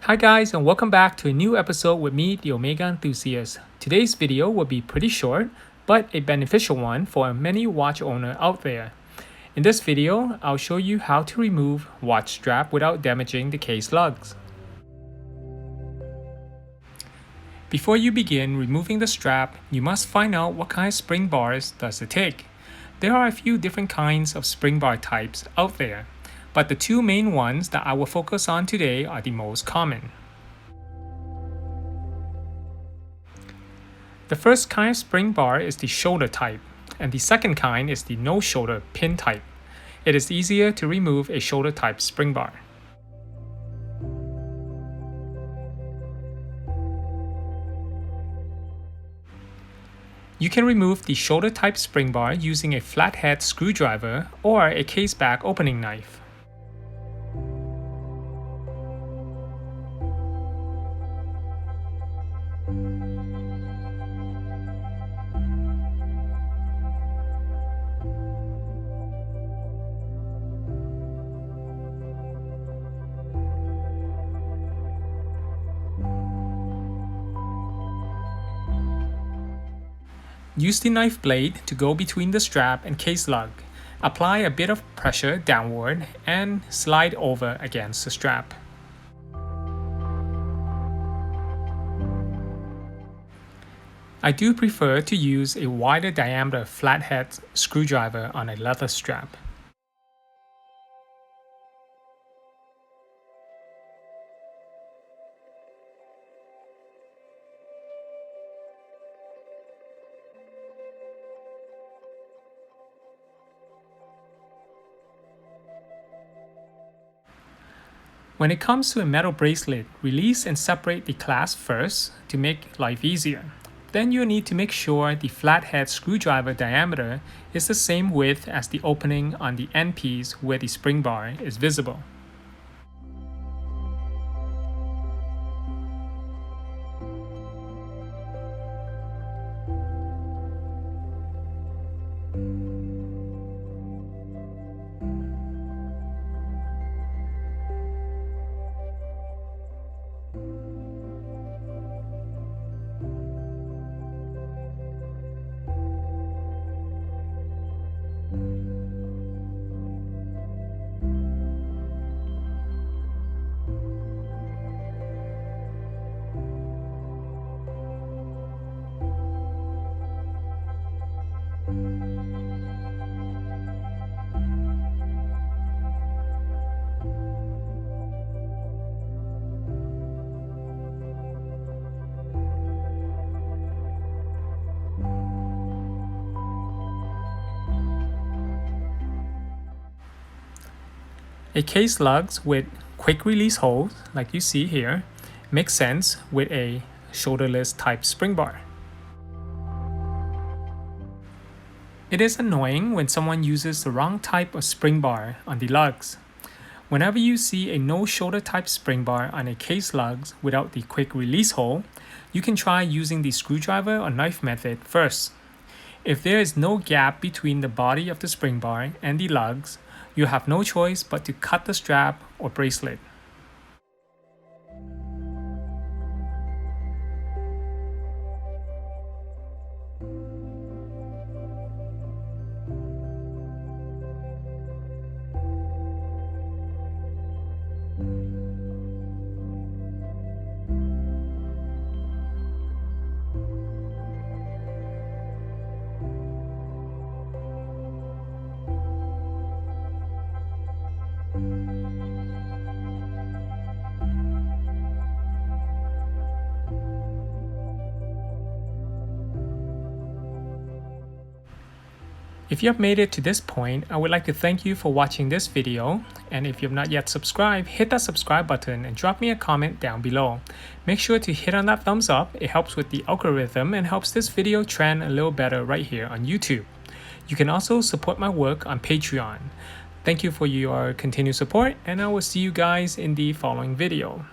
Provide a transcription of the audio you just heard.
Hi guys, and welcome back to a new episode with me, the Omega Enthusiast. Today's video will be pretty short, but a beneficial one for many watch owner out there. In this video, I'll show you how to remove watch strap without damaging the case lugs. Before you begin removing the strap, you must find out what kind of spring bars does it take. There are a few different kinds of spring bar types out there, but the two main ones that I will focus on today are the most common. The first kind of spring bar is the shoulder type, and the second kind is the no shoulder pin type. It is easier to remove a shoulder type spring bar. You can remove the shoulder type spring bar using a flathead screwdriver or a case back opening knife. Use the knife blade to go between the strap and case lug. Apply a bit of pressure downward and slide over against the strap. I do prefer to use a wider diameter flathead screwdriver on a leather strap. When it comes to a metal bracelet, release and separate the clasp first to make life easier. Then you'll need to make sure the flathead screwdriver diameter is the same width as the opening on the end piece where the spring bar is visible. A case lugs with quick release holes, like you see here, makes sense with a shoulderless type spring bar. It is annoying when someone uses the wrong type of spring bar on the lugs. Whenever you see a no shoulder type spring bar on a case lugs without the quick release hole, you can try using the screwdriver or knife method first. If there is no gap between the body of the spring bar and the lugs, you have no choice but to cut the strap or bracelet. If you have made it to this point, I would like to thank you for watching this video, and if you have not yet subscribed, hit that subscribe button and drop me a comment down below. Make sure to hit on that thumbs up, it helps with the algorithm and helps this video trend a little better right here on YouTube. You can also support my work on Patreon. Thank you for your continued support, and I will see you guys in the following video.